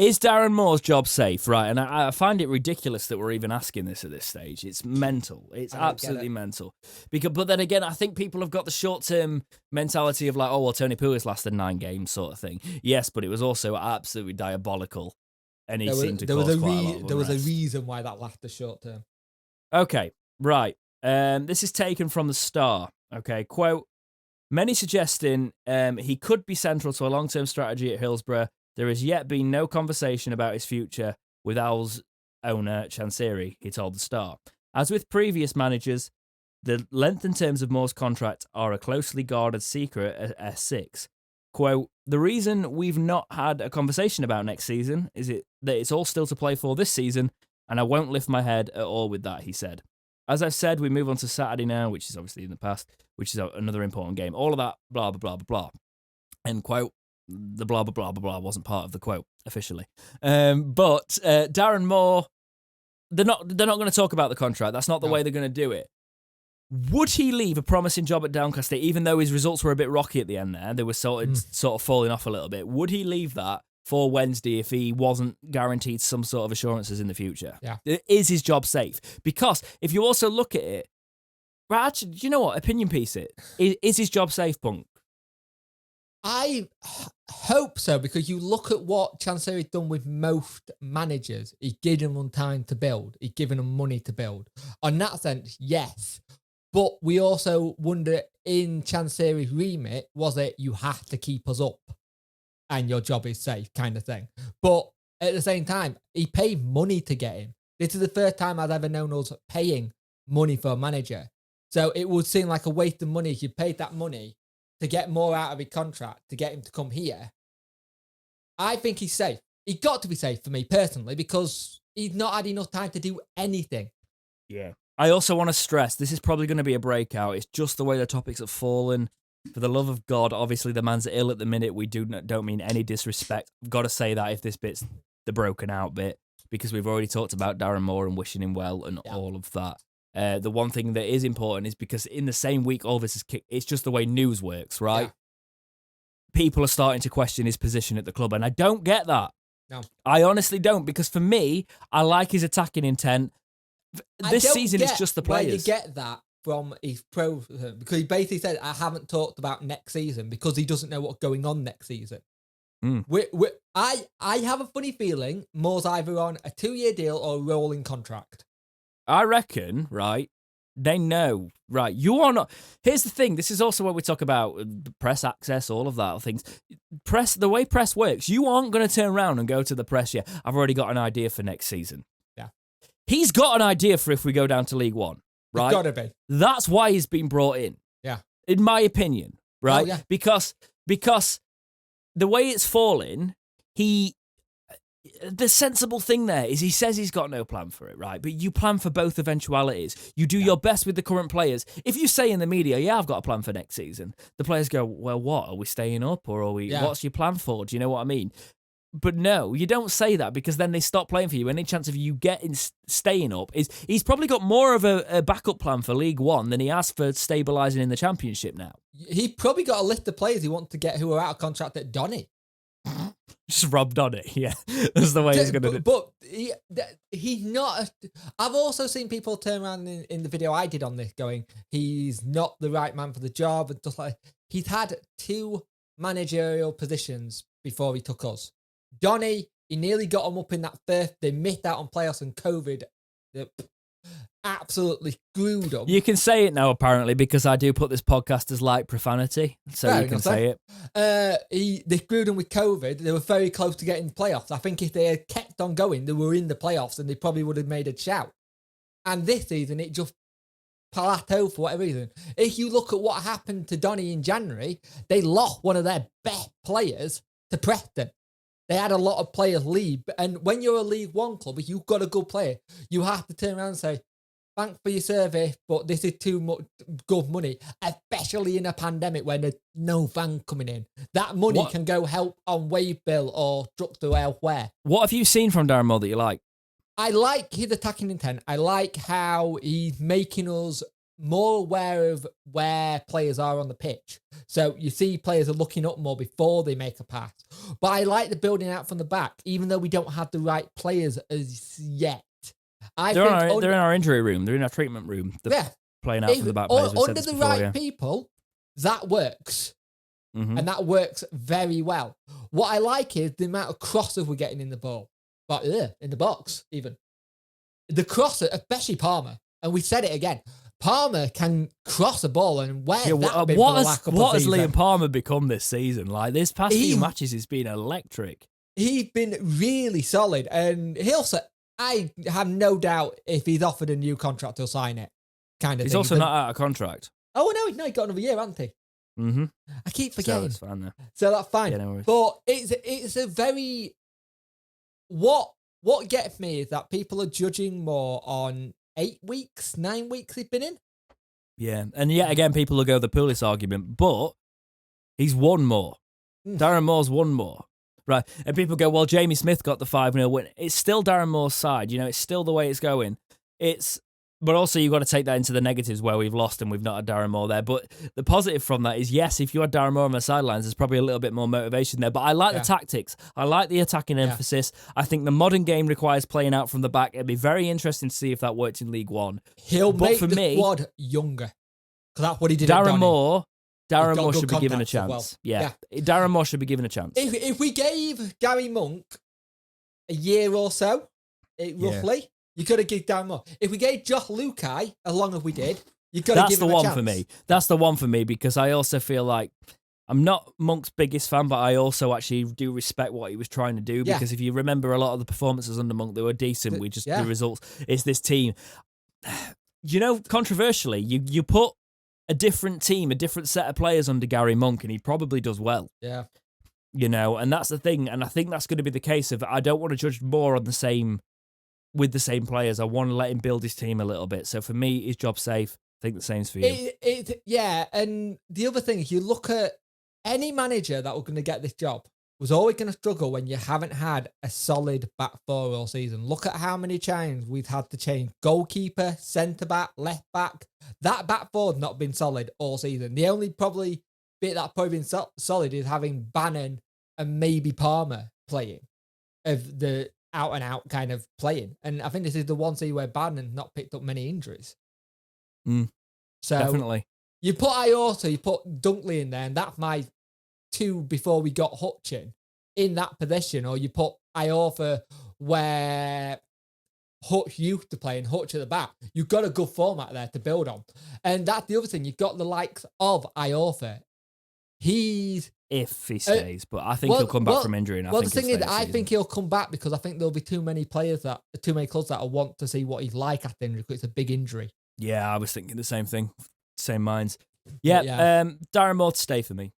Is Darren Moore's job safe? Right, and I find it ridiculous that we're even asking this at this stage. It's mental. It's absolutely mental. But then again, I think people have got the short-term mentality of like, oh, well, Tony Pulis lasted 9 games sort of thing. Yes, but it was also absolutely diabolical, and he seemed to cause quite a lot of unrest. There was a reason why that lasted short-term. Okay, right. This is taken from the Star. Okay, quote, many suggesting he could be central to a long-term strategy at Hillsborough. There has yet been no conversation about his future with Owls owner Chansiri, he told the Star. As with previous managers, the length and terms of Moore's contract are a closely guarded secret at S6. Quote, the reason we've not had a conversation about next season is that it's all still to play for this season, and I won't lift my head at all with that, he said. As I've said, we move on to Saturday now, which is obviously in the past, which is another important game. All of that, blah, blah, blah, blah, blah. End quote. The blah, blah, blah, blah, blah wasn't part of the quote officially. But Darren Moore, they're not going to talk about the contract. That's not the way they're going to do it. Would he leave a promising job at Doncaster, even though his results were a bit rocky at the end there? They were sort of falling off a little bit. Would he leave that for Wednesday if he wasn't guaranteed some sort of assurances in the future? Yeah. Is his job safe? Because if you also look at it, right, actually, do you know what? Opinion piece it. Is his job safe, Punk? I hope so, because you look at what Chansiri's done with most managers. He's given them time to build. He's given them money to build. On that sense, yes. But we also wonder, in Chansiri's remit, was it you have to keep us up and your job is safe kind of thing? But at the same time, he paid money to get him. This is the first time I've ever known us paying money for a manager. So it would seem like a waste of money if you paid that money to get more out of his contract, to get him to come here. I think he's safe. He's got to be safe for me personally, because he's not had enough time to do anything. Yeah. I also want to stress, this is probably going to be a breakout. It's just the way the topics have fallen. For the love of God, obviously the man's ill at the minute. We don't mean any disrespect. I've got to say that if this bit's the broken out bit, because we've already talked about Darren Moore and wishing him well and all of that. The one thing that is important is because in the same week all this is kicked, it's just the way news works, right? Yeah. People are starting to question his position at the club, and I don't get that. No. I honestly don't, because for me, I like his attacking intent. This season is just the players. Where you get that from his pro, because he basically said, I haven't talked about next season because he doesn't know what's going on next season. I have a funny feeling Moore's either on a 2-year deal or a rolling contract. I reckon, right, they know, right, you are not... Here's the thing, this is also what we talk about, press access, all of that, things. The way press works, you aren't going to turn around and go to the press, I've already got an idea for next season. Yeah. He's got an idea for if we go down to League One, right? It's got to be. That's why he's been brought in. Yeah. In my opinion, right? Oh, yeah. Because the way it's fallen, the sensible thing there is he says he's got no plan for it, right? But you plan for both eventualities. You do your best with the current players. If you say in the media, I've got a plan for next season, the players go, well, what? Are we staying up or are we? What's your plan for? Do you know what I mean? But no, you don't say that, because then they stop playing for you. Any chance of you staying up is he's probably got more of a backup plan for League One than he has for stabilising in the Championship now. He probably got a list of players he wants to get who are out of contract at Donny. Just robbed on it, That's the way he's going to do it. But he's not... I've also seen people turn around in the video I did on this going, he's not the right man for the job and stuff like that. He's had 2 managerial positions before he took us. Donny, he nearly got him up in that first. They missed out on playoffs and COVID. Absolutely screwed them. You can say it now, apparently, because I do put this podcast as light profanity, so you can say it. They screwed them with COVID. They were very close to getting playoffs. I think if they had kept on going, they were in the playoffs and they probably would have made a shout. And this season, it just plateaued for whatever reason. If you look at what happened to Donny in January, they lost one of their best players to Preston. They had a lot of players leave. And when you're a League One club, if you've got a good player, you have to turn around and say, thanks for your service, but this is too much good money, especially in a pandemic when there's no fan coming in. That money can go help on wage bill or structure elsewhere. What have you seen from Darren Moore that you like? I like his attacking intent. I like how he's making us more aware of where players are on the pitch. So you see players are looking up more before they make a pass. But I like the building out from the back, even though we don't have the right players as yet. They're in our injury room. They're in our treatment room. They're playing out from the back players. Under the right people, that works. Mm-hmm. And that works very well. What I like is the amount of crosses we're getting in the ball. But in the box, even. The crosser, especially Palmer. And we said it again. Palmer can cross a ball, and what has Liam Palmer become this season? Like, this past few matches, he's been electric. He's been really solid, and I have no doubt if he's offered a new contract, he'll sign it. He's also not out of contract. Oh no, he got another year, hasn't he? Mm-hmm. I keep forgetting. So it's fine there. So that's fine. Yeah, no worries. But it's a very what gets me is that people are judging more on 8 weeks, 9 weeks he's been in. Yeah. And yet again, people will go the Pulis argument, but he's won more. Darren Moore's won more. Right. And people go, well, Jamie Smith got the 5-0 win. It's still Darren Moore's side. It's still the way it's going. But also you've got to take that into the negatives where we've lost and we've not had Darren Moore there. But the positive from that is, yes, if you had Darren Moore on the sidelines, there's probably a little bit more motivation there. But I like the tactics. I like the attacking emphasis. I think the modern game requires playing out from the back. It'd be very interesting to see if that works in League One. He'll make the squad younger. Because that's what he did Darren Moore should be given a chance. Well. Yeah. Darren Moore should be given a chance. If we gave Gary Monk a year or so, roughly... You could have given Darren Moore. If we gave Josh Lukai, as long as we did, you could have given him a chance. That's the one for me. That's the one for me, because I also feel like I'm not Monk's biggest fan, but I also actually do respect what he was trying to do, because if you remember a lot of the performances under Monk, they were decent. The results. It's this team. Controversially, you put a different team, a different set of players under Gary Monk, and he probably does well. Yeah. And that's the thing. And I think that's going to be the case of, I don't want to judge more on with the same players. I want to let him build his team a little bit. So for me, his job's safe. I think the same's for you. And the other thing is, you look at any manager that was going to get this job was always going to struggle when you haven't had a solid back four all season. Look at how many times we've had to change goalkeeper, centre-back, left-back. That back four's not been solid all season. The only bit that's probably been solid is having Bannon and maybe Palmer playing of the out-and-out kind of playing. And I think this is the one season where Bannon not picked up many injuries. So definitely. You put Iorta, you put Dunkley in there, and that's my 2 before we got Hutchin in that position. Or you put Iorta where Hutch used to play and Hutch at the back. You've got a good format there to build on. And that's the other thing. You've got the likes of Iorta. If he stays, but I think he'll come back from injury. And I think the thing is, I think he'll come back because I think there'll be too many clubs that will want to see what he's like after injury, because it's a big injury. Yeah, I was thinking the same thing. Same minds. Yeah. Darren Moore to stay for me.